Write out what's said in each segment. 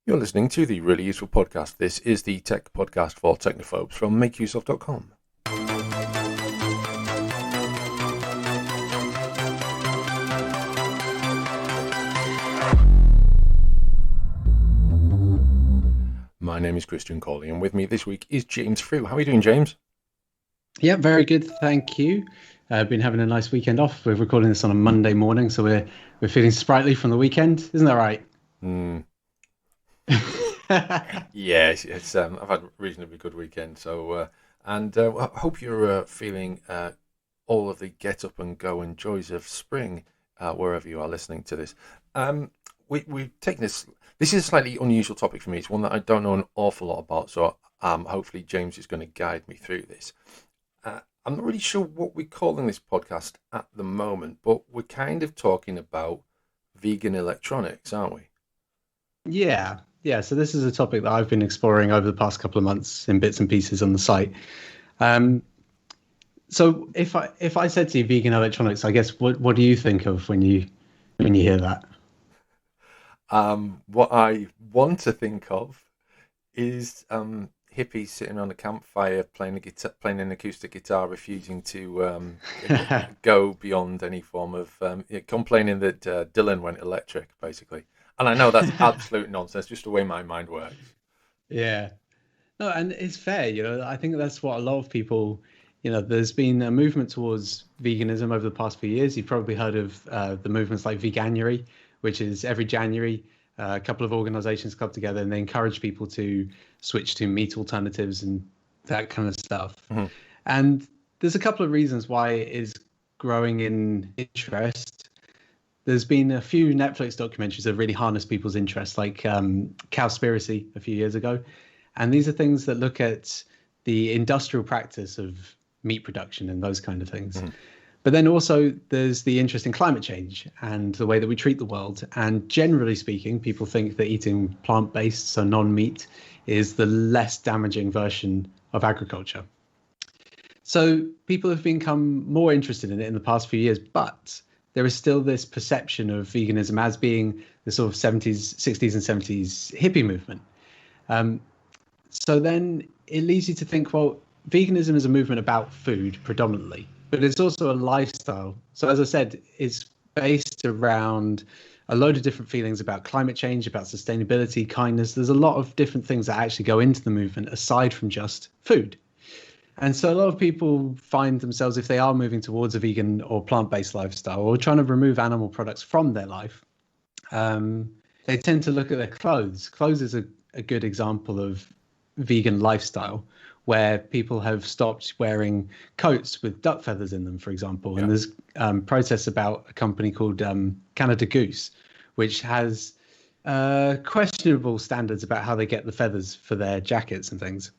You're listening to the Really Useful Podcast. This is the tech podcast for technophobes from makeuseof.com. My name is Christian Cawley, and with me this week is James Frew. How are you doing, James? Yeah, very good, thank you. I've been having a nice weekend off. We're recording this on a Monday morning, so we're feeling sprightly from the weekend. Isn't that right? Yeah, I've had a reasonably good weekend. So, I hope you're feeling all of the get up and go and joys of spring wherever you are listening to this. We've taken this. This is a slightly unusual topic for me. It's one that I don't know an awful lot about. So, hopefully, James is going to guide me through this. I'm not really sure what we're calling this podcast at the moment, but we're kind of talking about vegan electronics, aren't we? Yeah. So this is a topic that I've been exploring over the past couple of months in bits and pieces on the site. So if I said to you vegan electronics, I guess what do you think of when you hear that? What I want to think of is hippies sitting on a campfire playing an acoustic guitar, refusing to go beyond any form of complaining that Dylan went electric, basically. And I know that's absolute nonsense, just the way my mind works. Yeah. No, and it's fair. I think that's what a lot of people, there's been a movement towards veganism over the past few years. You've probably heard of the movements like Veganuary, which is every January, a couple of organizations come together and they encourage people to switch to meat alternatives and that kind of stuff. Mm-hmm. And there's a couple of reasons why it is growing in interest. There's been a few Netflix documentaries that really harness people's interest, like Cowspiracy a few years ago. And these are things that look at the industrial practice of meat production and those kind of things. Mm. But then also there's the interest in climate change and the way that we treat the world. And generally speaking, people think that eating plant-based, so non-meat, is the less damaging version of agriculture. So people have become more interested in it in the past few years, but there is still this perception of veganism as being the sort of 60s and 70s hippie movement. So then it leads you to think, well, veganism is a movement about food predominantly, but it's also a lifestyle. So as I said, it's based around a load of different feelings about climate change, about sustainability, kindness. There's a lot of different things that actually go into the movement aside from just food. And so a lot of people find themselves, if they are moving towards a vegan or plant-based lifestyle or trying to remove animal products from their life, they tend to look at their clothes. Clothes is a good example of vegan lifestyle, where people have stopped wearing coats with duck feathers in them, for example. Yeah. And there's protests about a company called Canada Goose, which has questionable standards about how they get the feathers for their jackets and things.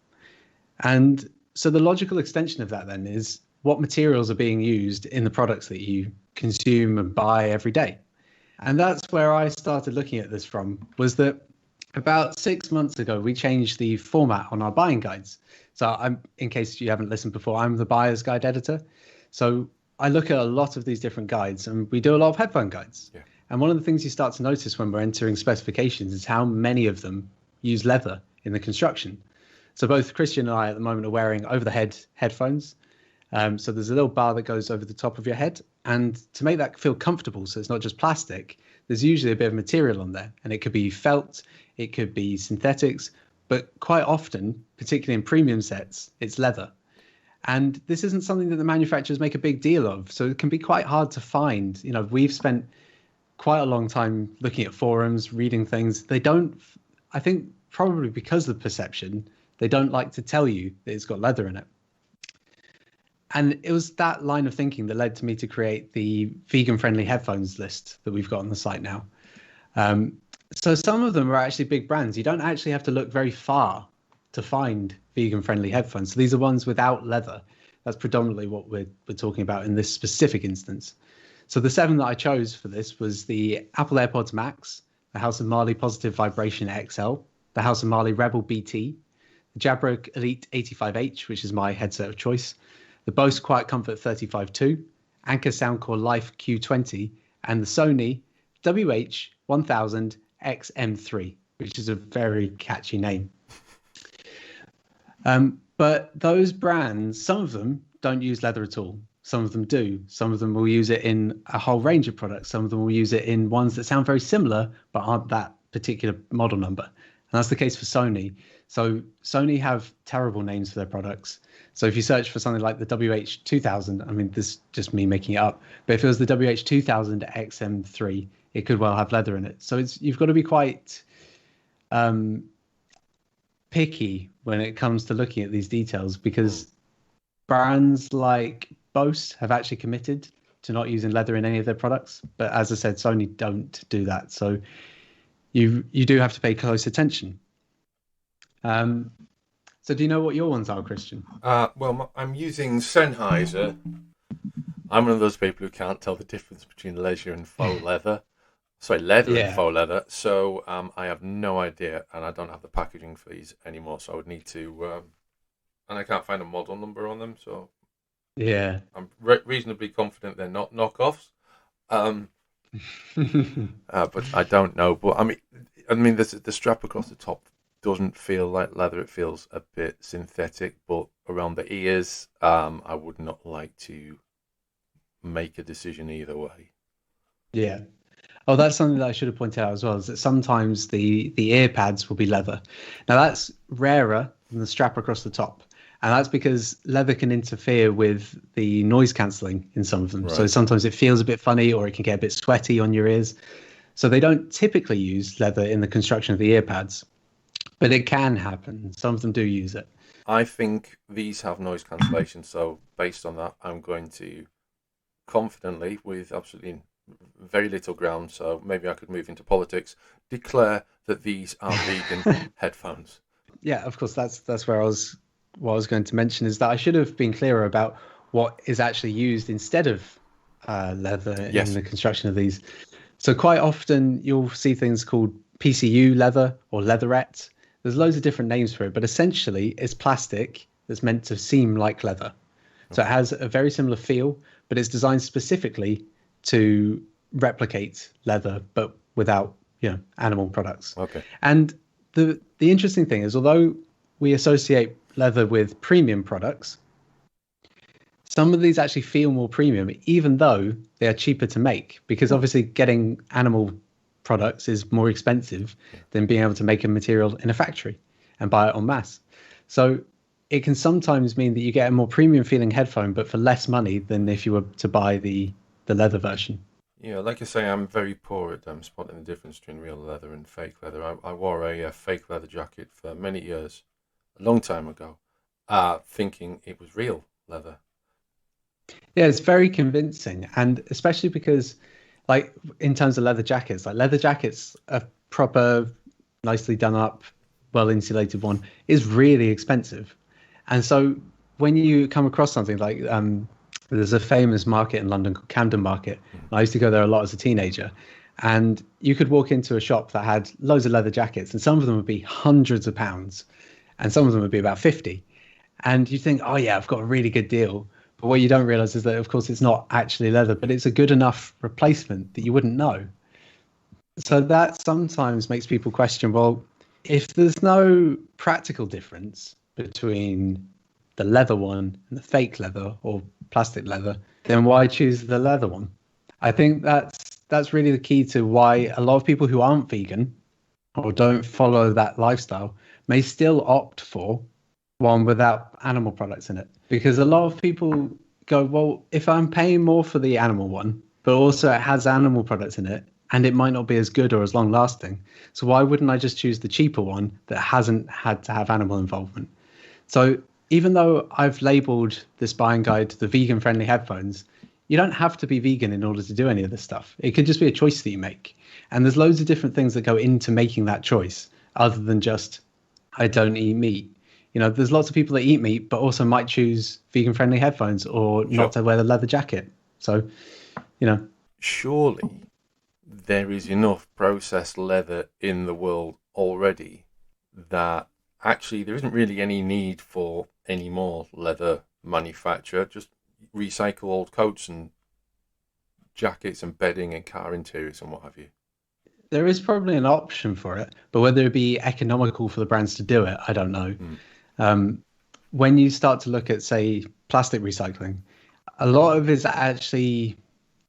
And so the logical extension of that then is what materials are being used in the products that you consume and buy every day. And that's where I started looking at this from, was that about 6 months ago, we changed the format on our buying guides. So in case you haven't listened before, I'm the buyer's guide editor. So I look at a lot of these different guides and we do a lot of headphone guides. Yeah. And one of the things you start to notice when we're entering specifications is how many of them use leather in the construction. So both Christian and I at the moment are wearing over-the-head headphones. So there's a little bar that goes over the top of your head. And to make that feel comfortable, so it's not just plastic, there's usually a bit of material on there. And it could be felt, it could be synthetics, but quite often, particularly in premium sets, it's leather. And this isn't something that the manufacturers make a big deal of. So it can be quite hard to find. We've spent quite a long time looking at forums, reading things. They don't, I think probably because of the perception, they don't like to tell you that it's got leather in it. And it was that line of thinking that led to me to create the vegan-friendly headphones list that we've got on the site now. So some of them are actually big brands. You don't actually have to look very far to find vegan-friendly headphones. So these are ones without leather. That's predominantly what we're talking about in this specific instance. So the 7 that I chose for this was the Apple AirPods Max, the House of Marley Positive Vibration XL, the House of Marley Rebel BT, the Jabra Elite 85H, which is my headset of choice, the Bose Quiet Comfort 35.2, Anker Soundcore Life Q20, and the Sony WH-1000 XM3. which is a very catchy name. But those brands, some of them don't use leather at all. Some of them do. Some of them will use it in a whole range of products. Some of them will use it in ones that sound very similar but aren't that particular model number. And that's the case for Sony. So Sony have terrible names for their products. So if you search for something like the WH2000, I mean, this is just me making it up, but if it was the WH2000 XM3, it could well have leather in it. So you've got to be quite picky when it comes to looking at these details, because brands like Bose have actually committed to not using leather in any of their products. But as I said, Sony don't do that. So you do have to pay close attention. So do you know what your ones are, Christian? Well, I'm using Sennheiser. I'm one of those people who can't tell the difference between leather and faux leather. Sorry, leather and faux leather. So I have no idea, and I don't have the packaging for these anymore. So I would need to, and I can't find a model number on them. So yeah, I'm reasonably confident they're not knockoffs. But I don't know. But I mean, the strap across the top doesn't feel like leather. It feels a bit synthetic. But around the ears, I would not like to make a decision either way. Yeah. Oh, that's something that I should have pointed out as well, is that sometimes the ear pads will be leather. Now that's rarer than the strap across the top. And that's because leather can interfere with the noise cancelling in some of them. Right. So sometimes it feels a bit funny, or it can get a bit sweaty on your ears. So they don't typically use leather in the construction of the ear pads, but it can happen. Some of them do use it. I think these have noise cancellation. So based on that, I'm going to confidently, with absolutely very little ground, so maybe I could move into politics, declare that these are vegan headphones. Yeah, of course, that's where what I was going to mention is that I should have been clearer about what is actually used instead of leather in the construction of these. So quite often you'll see things called PCU leather or leatherette. There's loads of different names for it, but essentially it's plastic that's meant to seem like leather. So it has a very similar feel, but it's designed specifically to replicate leather, but without, animal products. Okay. And the interesting thing is, although we associate leather with premium products, some of these actually feel more premium, even though they are cheaper to make, because obviously getting animal products is more expensive than being able to make a material in a factory and buy it en masse. So it can sometimes mean that you get a more premium feeling headphone, but for less money than if you were to buy the leather version. Yeah, like I say, I'm very poor at spotting the difference between real leather and fake leather. I wore a fake leather jacket for many years, a long time ago, thinking it was real leather. Yeah, it's very convincing, and especially because, like, in terms of leather jackets, a proper, nicely done up, well insulated one is really expensive. And so when you come across something like there's a famous market in London called Camden Market. I used to go there a lot as a teenager, and you could walk into a shop that had loads of leather jackets, and some of them would be hundreds of pounds, and some of them would be about 50. And you think, oh yeah, I've got a really good deal. But what you don't realize is that, of course, it's not actually leather, but it's a good enough replacement that you wouldn't know. So that sometimes makes people question, well, if there's no practical difference between the leather one and the fake leather or plastic leather, then why choose the leather one? I think that's really the key to why a lot of people who aren't vegan or don't follow that lifestyle may still opt for one without animal products in it. Because a lot of people go, well, if I'm paying more for the animal one, but also it has animal products in it, and it might not be as good or as long lasting, so why wouldn't I just choose the cheaper one that hasn't had to have animal involvement? So even though I've labeled this buying guide the vegan friendly headphones, you don't have to be vegan in order to do any of this stuff. It could just be a choice that you make. And there's loads of different things that go into making that choice, other than just, I don't eat meat. There's lots of people that eat meat, but also might choose vegan friendly headphones or not to wear the leather jacket. So, Surely there is enough processed leather in the world already that actually there isn't really any need for any more leather manufacture. Just recycle old coats and jackets and bedding and car interiors and what have you. there is probably an option for it, but whether it be economical for the brands to do it, I don't know. Mm. When you start to look at, say, plastic recycling, a lot of it's actually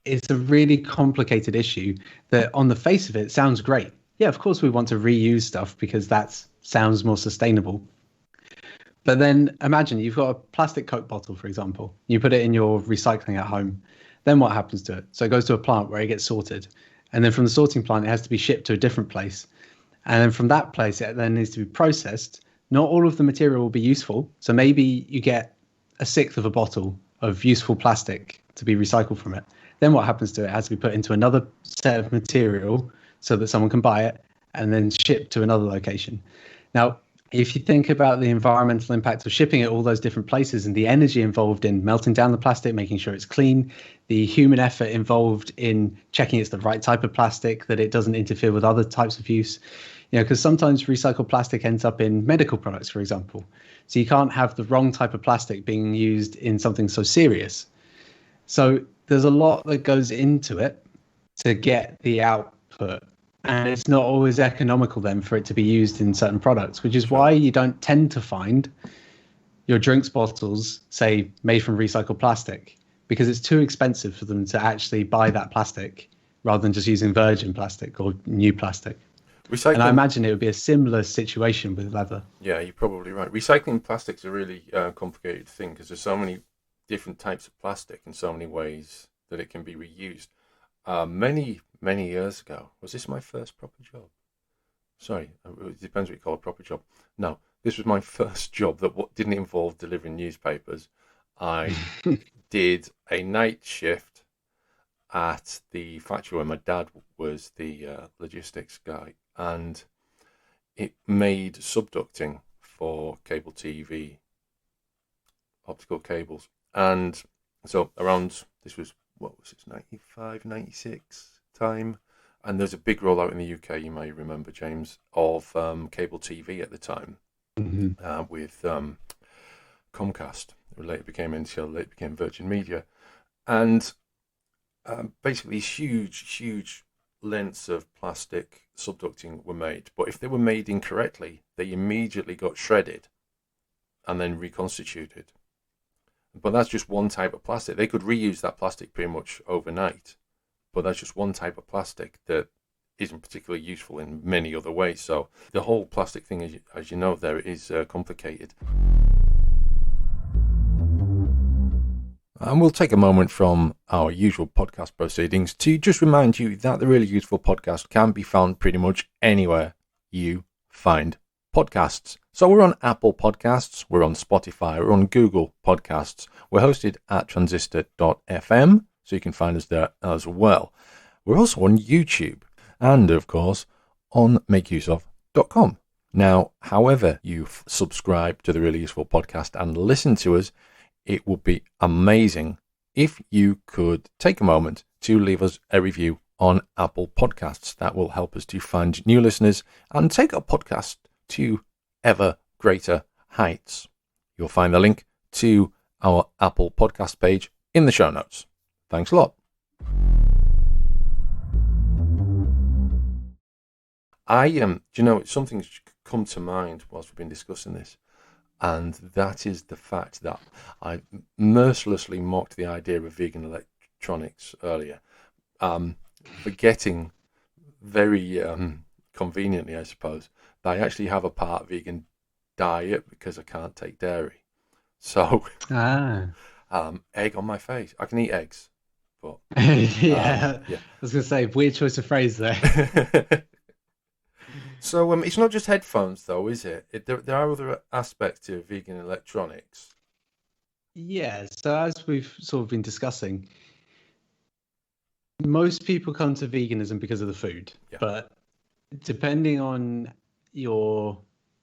it's a really complicated issue that on the face of it sounds great. Yeah, of course we want to reuse stuff because that sounds more sustainable. But then imagine you've got a plastic Coke bottle, for example. You put it in your recycling at home. Then what happens to it? So it goes to a plant where it gets sorted. And then from the sorting plant, it has to be shipped to a different place. And then from that place, it then needs to be processed. Not all of the material will be useful. So maybe you get a sixth of a bottle of useful plastic to be recycled from it. Then what happens to it? It has to be put into another set of material so that someone can buy it and then shipped to another location. Now, if you think about the environmental impact of shipping it all those different places and the energy involved in melting down the plastic, making sure it's clean, the human effort involved in checking it's the right type of plastic, that it doesn't interfere with other types of use, because sometimes recycled plastic ends up in medical products, for example. So you can't have the wrong type of plastic being used in something so serious. So there's a lot that goes into it to get the output. And it's not always economical then for it to be used in certain products, which is why you don't tend to find your drinks bottles, say, made from recycled plastic, because it's too expensive for them to actually buy that plastic rather than just using virgin plastic or new plastic. And I imagine it would be a similar situation with leather. Yeah, you're probably right. Recycling plastic's a really complicated thing because there's so many different types of plastic and so many ways that it can be reused. Many years ago, was this my first proper job? Sorry, it depends what you call a proper job. No, this was my first job that didn't involve delivering newspapers. I did a night shift at the factory where my dad was the logistics guy, and it made subducting for cable TV, optical cables. And so around, this was, what was it, 95, 96 time. And there's a big rollout in the UK, you may remember, James, of cable TV at the time with Comcast. It later became NCL, later became Virgin Media. And basically these huge lengths of plastic subducting were made. But if they were made incorrectly, they immediately got shredded and then reconstituted. But that's just one type of plastic. They could reuse that plastic pretty much overnight. But that's just one type of plastic that isn't particularly useful in many other ways. So the whole plastic thing, as you know, there is complicated. And we'll take a moment from our usual podcast proceedings to just remind you that the Really Useful Podcast can be found pretty much anywhere you find podcasts. So we're on Apple Podcasts, we're on Spotify, we're on Google Podcasts. We're hosted at transistor.fm, so you can find us there as well. We're also on YouTube and, of course, on makeuseof.com. Now, however you subscribe to the Really Useful Podcast and listen to us, it would be amazing if you could take a moment to leave us a review on Apple Podcasts. That will help us to find new listeners and take our podcast to ever greater heights. You'll find the link to our Apple Podcast page in the show notes. Thanks a lot. Do you know, something's come to mind whilst we've been discussing this, and that is the fact that I mercilessly mocked the idea of vegan electronics earlier, forgetting very conveniently, I suppose, that I actually have a part vegan diet because I can't take dairy. So, egg on my face. I can eat eggs, but yeah. I was going to say, weird choice of phrase there. So it's not just headphones, though, is it? There are other aspects to vegan electronics. Yeah, so as we've sort of been discussing, most people come to veganism because of the food, but depending on your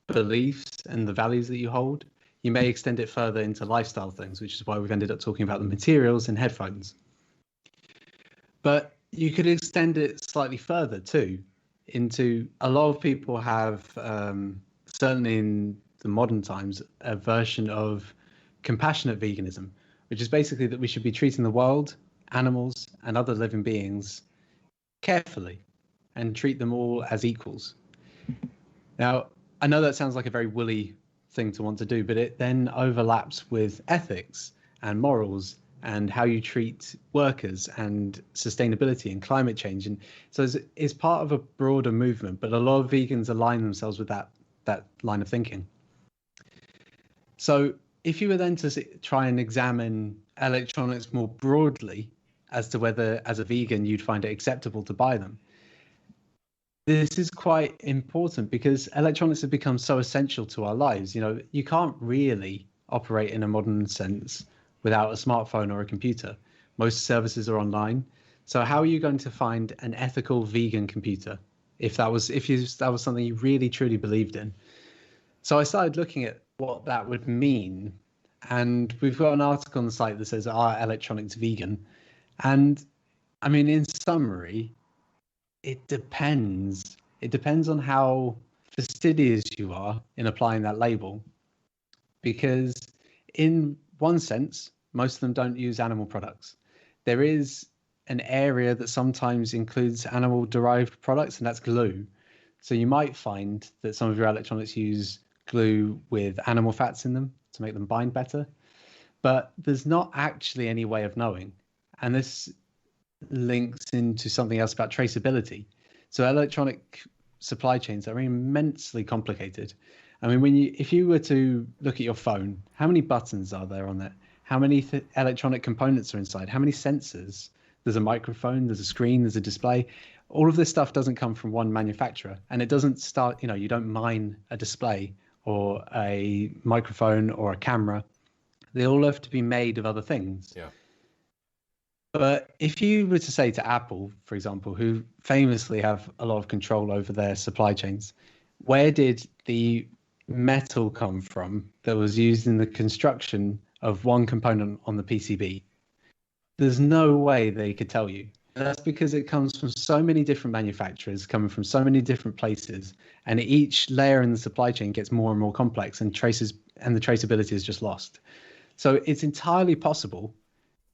beliefs and the values that you hold, you may extend it further into lifestyle things, which is why we've ended up talking about the materials in headphones. But you could extend it slightly further too, into a lot of people have, certainly in the modern times, a version of compassionate veganism, which is basically that we should be treating the world, animals, and other living beings carefully and treat them all as equals. Now, I know that sounds like a very woolly thing to want to do, but it then overlaps with ethics and morals and how you treat workers and sustainability and climate change. And so it's part of a broader movement, but a lot of vegans align themselves with that line of thinking. So if you were then to try and examine electronics more broadly as to whether, as a vegan, you'd find it acceptable to buy them, this is quite important because electronics have become so essential to our lives. You know, you can't really operate in a modern sense without a smartphone or a computer. Most services are online. So how are you going to find an ethical vegan computer if that was something you really truly believed in? So I started looking at what that would mean. And we've got an article on the site that says, "Are electronics vegan?" And I mean, in summary, it depends. It depends on how fastidious you are in applying that label. Because in one sense, most of them don't use animal products. There is an area that sometimes includes animal-derived products, and that's glue. So you might find that some of your electronics use glue with animal fats in them to make them bind better. But there's not actually any way of knowing. And this links into something else about traceability. So electronic supply chains are immensely complicated. I mean, if you were to look at your phone, how many buttons are there on it? How many electronic components are inside? How many sensors? There's a microphone, there's a screen, there's a display. All of this stuff doesn't come from one manufacturer, and it doesn't start, you don't mine a display or a microphone or a camera. They all have to be made of other things. Yeah. But if you were to say to Apple, for example, who famously have a lot of control over their supply chains, where did the metal come from that was used in the construction of one component on the PCB? There's no way they could tell you. That's because it comes from so many different manufacturers, coming from so many different places, and each layer in the supply chain gets more and more complex, and the traceability is just lost. So it's entirely possible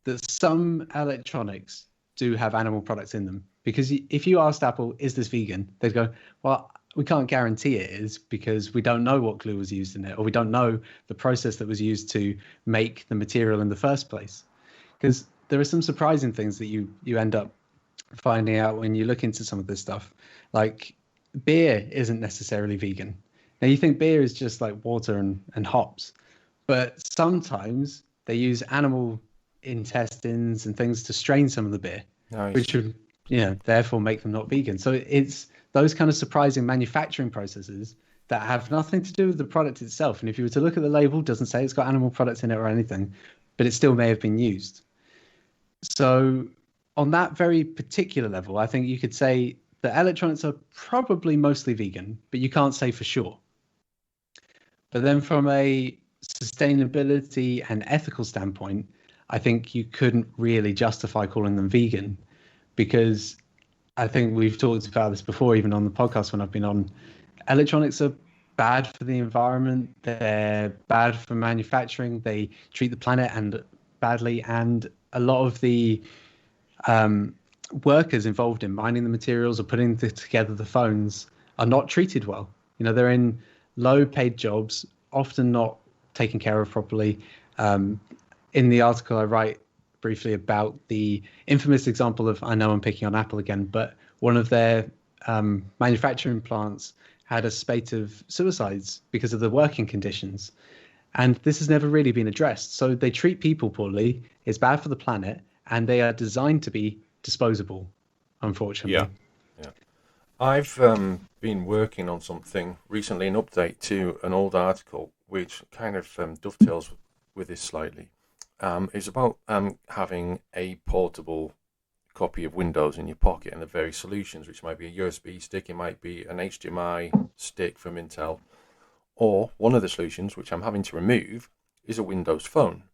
that some electronics do have animal products in them. Because if you asked Apple, is this vegan? They'd go, well, we can't guarantee it is because we don't know what glue was used in it, or we don't know the process that was used to make the material in the first place. Because there are some surprising things that you end up finding out when you look into some of this stuff. Like beer isn't necessarily vegan. Now you think beer is just like water and hops, but sometimes they use animal intestines and things to strain some of the beer, Nice. which would, therefore make them not vegan. So it's those kind of surprising manufacturing processes that have nothing to do with the product itself. And if you were to look at the label, it doesn't say it's got animal products in it or anything, but it still may have been used. So on that very particular level, I think you could say that electronics are probably mostly vegan, but you can't say for sure. But then from a sustainability and ethical standpoint, I think you couldn't really justify calling them vegan, because I think we've talked about this before, even on the podcast when I've been on. Electronics are bad for the environment. They're bad for manufacturing. They treat the planet badly, and a lot of the workers involved in mining the materials or putting together the phones are not treated well. They're in low-paid jobs, often not taken care of properly. In the article, I write briefly about the infamous example of, I know I'm picking on Apple again, but one of their manufacturing plants had a spate of suicides because of the working conditions. And this has never really been addressed. So they treat people poorly, it's bad for the planet, and they are designed to be disposable, unfortunately. Yeah. I've been working on something recently, an update to an old article, which kind of dovetails with this slightly. It's about having a portable copy of Windows in your pocket, and the various solutions, which might be a USB stick, it might be an HDMI stick from Intel, or one of the solutions, which I'm having to remove, is a Windows phone.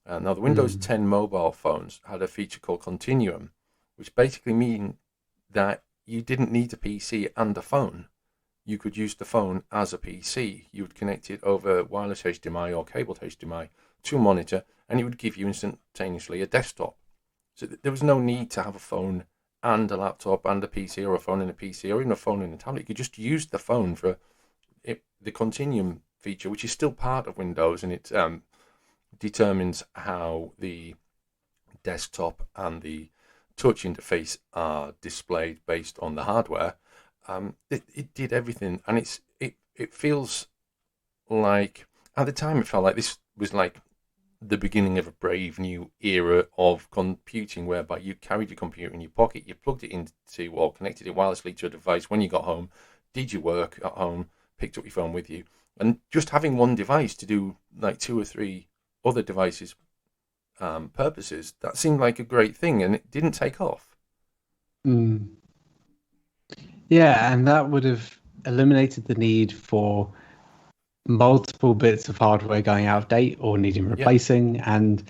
Now, the Windows 10 mobile phones had a feature called Continuum, which basically mean that you didn't need a PC and a phone. You could use the phone as a PC. You would connect it over wireless HDMI or cabled HDMI to a monitor, and it would give you instantaneously a desktop. So there was no need to have a phone and a laptop and a PC, or a phone and a PC, or even a phone and a tablet. You could just use the phone for the Continuum feature, which is still part of Windows, and it determines how the desktop and the touch interface are displayed based on the hardware. It did everything, and it feels like, at the time, it felt like this was like the beginning of a brave new era of computing, whereby you carried your computer in your pocket, you plugged it into or connected it wirelessly to a device when you got home, did your work at home, picked up your phone with you, and just having one device to do like two or three other devices purposes, that seemed like a great thing, and it didn't take off. Mm. Yeah, and that would have eliminated the need for multiple bits of hardware going out of date or needing Yeah, replacing. And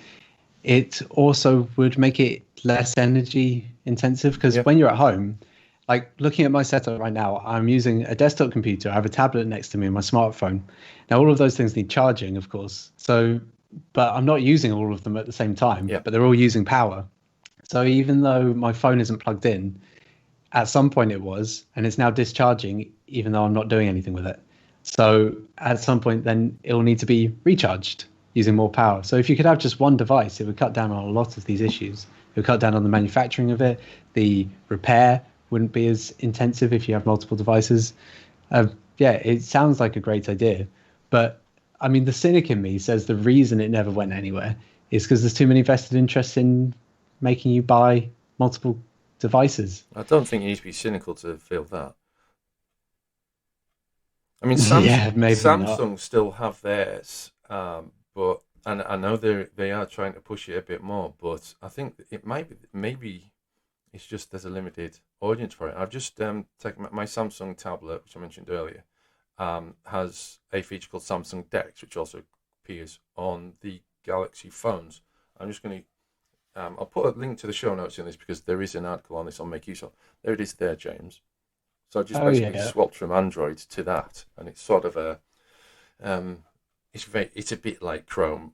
it also would make it less energy intensive, because yeah, when you're at home, like looking at my setup right now, I'm using a desktop computer, I have a tablet next to me and my smartphone. Now, all of those things need charging, of course. So, but I'm not using all of them at the same time, yeah. but they're all using power. So even though my phone isn't plugged in, at some point it was, and it's now discharging, even though I'm not doing anything with it. So at some point, then it'll need to be recharged using more power. So if you could have just one device, it would cut down on a lot of these issues. It would cut down on the manufacturing of it. The repair wouldn't be as intensive if you have multiple devices. Yeah, it sounds like a great idea. But I mean, the cynic in me says the reason it never went anywhere is because there's too many vested interests in making you buy multiple devices. I don't think you need to be cynical to feel that. I mean, Yeah, maybe not. Samsung still have theirs, but and I know they are trying to push it a bit more. But I think it might be, maybe it's just there's a limited audience for it. I've just taken my Samsung tablet, which I mentioned earlier, has a feature called Samsung Dex, which also appears on the Galaxy phones. I'm just going to I'll put a link to the show notes in this, because there is an article on this on Make Use of. There it is there, James. So I just Oh basically yeah. swapped from Android to that, and it's sort of it's a bit like Chrome,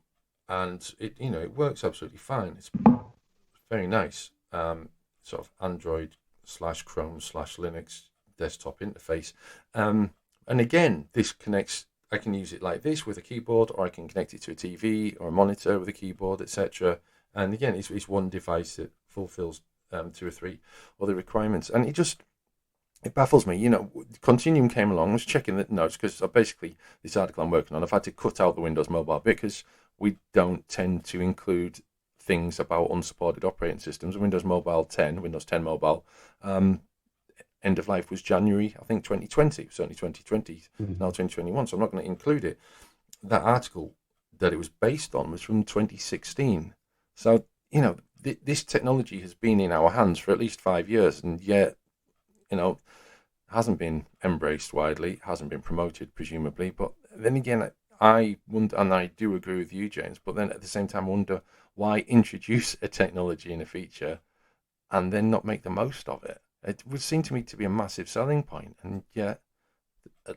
and it works absolutely fine. It's very nice, sort of Android slash Chrome slash Linux desktop interface, and again, this connects. I can use it like this with a keyboard, or I can connect it to a TV or a monitor with a keyboard, etc. And again, it's one device that fulfills two or three other requirements, and it baffles me. Continuum came along. I was checking the notes, because basically this article I'm working on, I've had to cut out the Windows Mobile bit, because we don't tend to include things about unsupported operating systems. Windows Mobile 10, Windows 10 Mobile, end of life was January, I think 2020. It was only 2020, now 2021, so I'm not going to include it. That article that it was based on was from 2016. So, this technology has been in our hands for at least 5 years, and yet, hasn't been embraced widely, hasn't been promoted, presumably. But then again, I wonder, and I do agree with you, James, but then at the same time, I wonder why introduce a technology and a feature and then not make the most of it. It would seem to me to be a massive selling point, and yet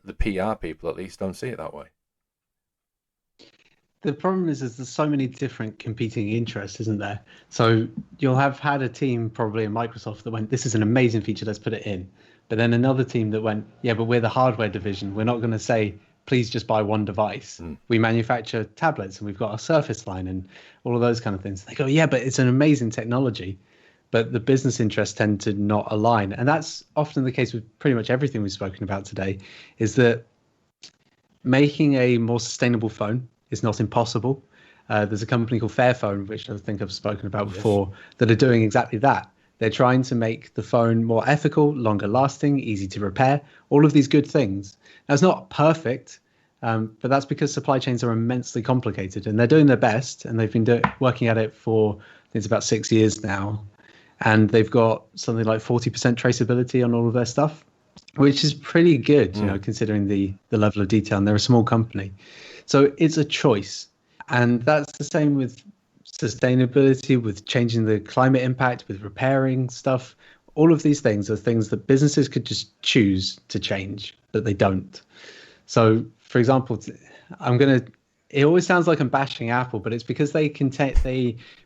the PR people, at least, don't see it that way. The problem is there's so many different competing interests, isn't there? So you'll have had a team probably in Microsoft that went, "This is an amazing feature, let's put it in." But then another team that went, "Yeah, but we're the hardware division. We're not going to say, please just buy one device. We manufacture tablets and we've got a Surface line and all of those kind of things." They go, "Yeah, but it's an amazing technology." But the business interests tend to not align. And that's often the case with pretty much everything we've spoken about today, is that making a more sustainable phone is not impossible. There's a company called Fairphone, which I think I've spoken about before, that are doing exactly that. They're trying to make the phone more ethical, longer lasting, easy to repair, all of these good things. Now, it's not perfect, but that's because supply chains are immensely complicated, and they're doing their best, and they've been working at it for, I think it's about 6 years now, and they've got something like 40% traceability on all of their stuff, which is pretty good, considering the level of detail, and they're a small company. So it's a choice. And that's the same with sustainability, with changing the climate impact, with repairing stuff. All of these things are things that businesses could just choose to change, but they don't. So, for example, it always sounds like I'm bashing Apple, but it's because they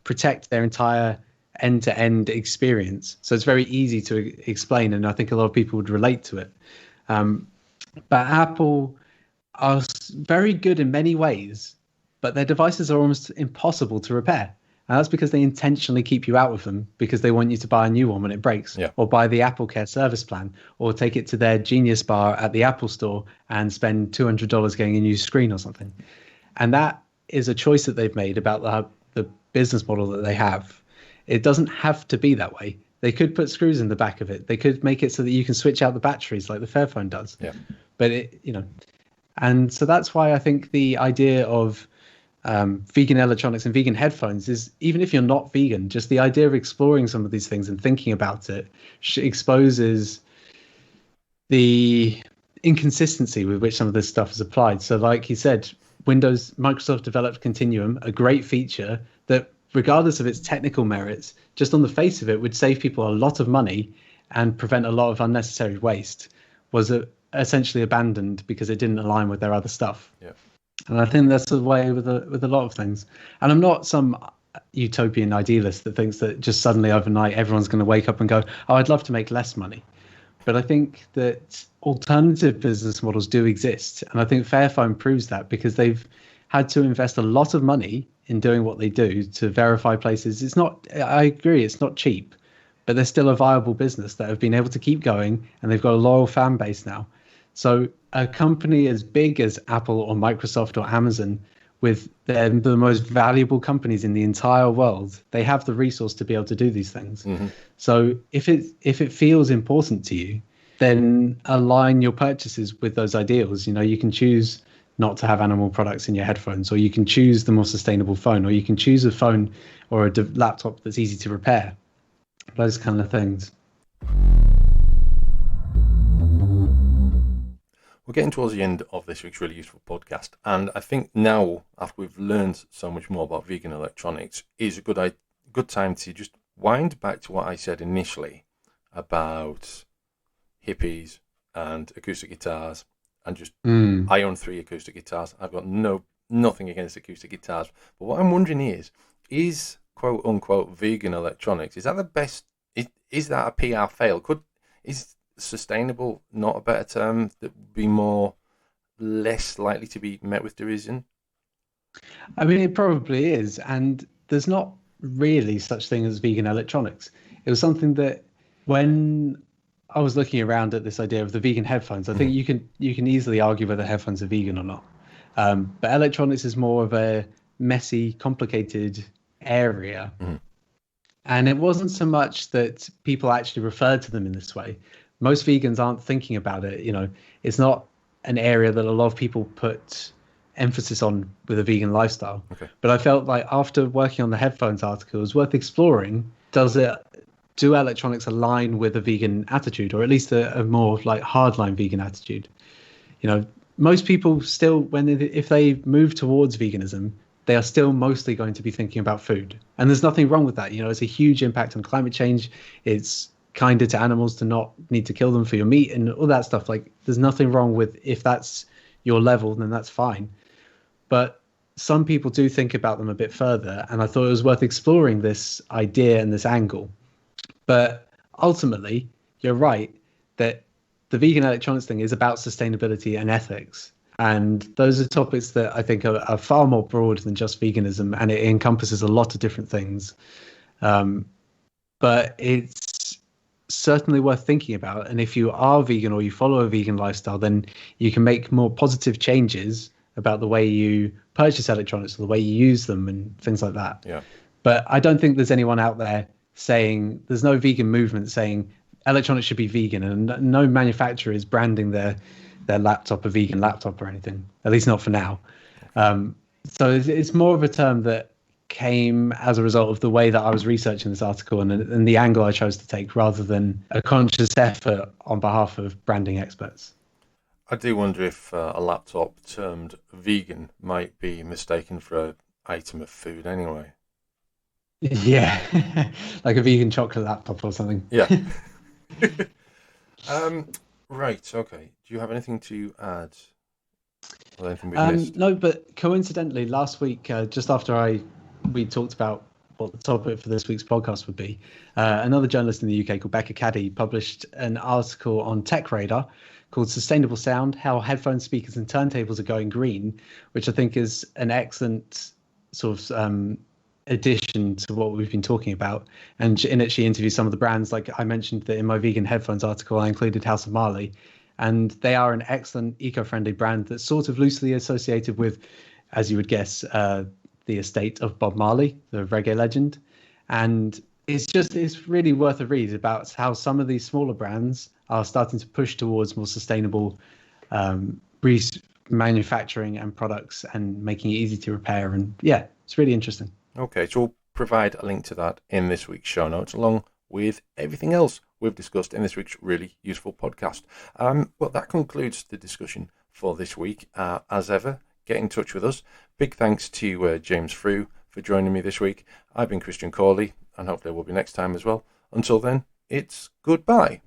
protect their entire end-to-end experience. So it's very easy to explain, and I think a lot of people would relate to it. But Apple are very good in many ways, but their devices are almost impossible to repair. And that's because they intentionally keep you out of them, because they want you to buy a new one when it breaks, or buy the Apple Care service plan, or take it to their Genius Bar at the Apple Store and spend $200 getting a new screen or something. And that is a choice that they've made about the business model that they have. It doesn't have to be that way. They could put screws in the back of it. They could make it so that you can switch out the batteries like the Fairphone does. Yeah. But and so that's why I think the idea of vegan electronics and vegan headphones is, even if you're not vegan, just the idea of exploring some of these things and thinking about it exposes the inconsistency with which some of this stuff is applied. So like you said, Microsoft developed Continuum, a great feature that, regardless of its technical merits, just on the face of it would save people a lot of money and prevent a lot of unnecessary waste, was essentially abandoned because it didn't align with their other stuff. Yeah. And I think that's the way with a lot of things. And I'm not some utopian idealist that thinks that just suddenly overnight everyone's going to wake up and go, oh, I'd love to make less money. But I think that alternative business models do exist. And I think Fairphone proves that, because they've had to invest a lot of money in doing what they do to verify places. It's not, I agree, it's not cheap, but they're still a viable business that have been able to keep going, and they've got a loyal fan base now. So a company as big as Apple or Microsoft or Amazon, with the most valuable companies in the entire world, they have the resource to be able to do these things. Mm-hmm. So if it feels important to you, then align your purchases with those ideals. You can choose not to have animal products in your headphones, or you can choose the more sustainable phone, or you can choose a phone or a laptop that's easy to repair. Those kind of things. We're getting towards the end of this week's really useful podcast, and I think now, after we've learned so much more about vegan electronics, is a good time to just wind back to what I said initially about hippies and acoustic guitars, and just I own 3 acoustic guitars. I've got nothing against acoustic guitars, but what I'm wondering is quote unquote vegan electronics, is that the best? Is that a PR fail? Is sustainable not a better term that would be less likely to be met with derision? I mean, it probably is, and there's not really such thing as vegan electronics. It was something that, when I was looking around at this idea of the vegan headphones, I think you can easily argue whether headphones are vegan or not. But electronics is more of a messy, complicated area. And it wasn't so much that people actually referred to them in this way. Most vegans aren't thinking about it. It's not an area that a lot of people put emphasis on with a vegan lifestyle. Okay. But I felt like, after working on the headphones article, it was worth exploring. Do electronics align with a vegan attitude, or at least a more like hardline vegan attitude? Most people still, if they move towards veganism, they are still mostly going to be thinking about food. And there's nothing wrong with that. It's a huge impact on climate change. It's kinder to animals to not need to kill them for your meat and all that stuff. Like, there's nothing wrong with, if that's your level, then that's fine. But some people do think about them a bit further, and I thought it was worth exploring this idea and this angle. But ultimately, you're right that the vegan electronics thing is about sustainability and ethics. And those are topics that I think are far more broad than just veganism, and it encompasses a lot of different things. But it's certainly worth thinking about. And if you are vegan or you follow a vegan lifestyle, then you can make more positive changes about the way you purchase electronics or the way you use them and things like that. Yeah. But I don't think there's anyone out there saying, there's no vegan movement saying electronics should be vegan, and no manufacturer is branding their laptop a vegan laptop or anything, at least not for now. So it's more of a term that came as a result of the way that I was researching this article and the angle I chose to take, rather than a conscious effort on behalf of branding experts. I do wonder if a laptop termed vegan might be mistaken for an item of food anyway. Yeah, like a vegan chocolate laptop or something. Yeah. Right, okay. Do you have anything to add? Or anything we've missed? No, but coincidentally, last week, just after we talked about what the topic for this week's podcast would be. Another journalist in the UK called Becca Caddy published an article on Tech Radar called Sustainable Sound, How Headphone Speakers and Turntables Are Going Green, which I think is an excellent sort of addition to what we've been talking about. And in it, she interviews some of the brands. Like I mentioned that in my vegan headphones article, I included House of Marley, and they are an excellent eco-friendly brand that's sort of loosely associated with, as you would guess, the estate of Bob Marley, the reggae legend. And it's really worth a read about how some of these smaller brands are starting to push towards more sustainable manufacturing and products and making it easy to repair. And yeah, it's really interesting. Okay, so we'll provide a link to that in this week's show notes, along with everything else we've discussed in this week's really useful podcast. Well, that concludes the discussion for this week. As ever, get in touch with us. Big thanks to James Frew for joining me this week. I've been Christian Corley, and hopefully we'll be next time as well. Until then, it's goodbye.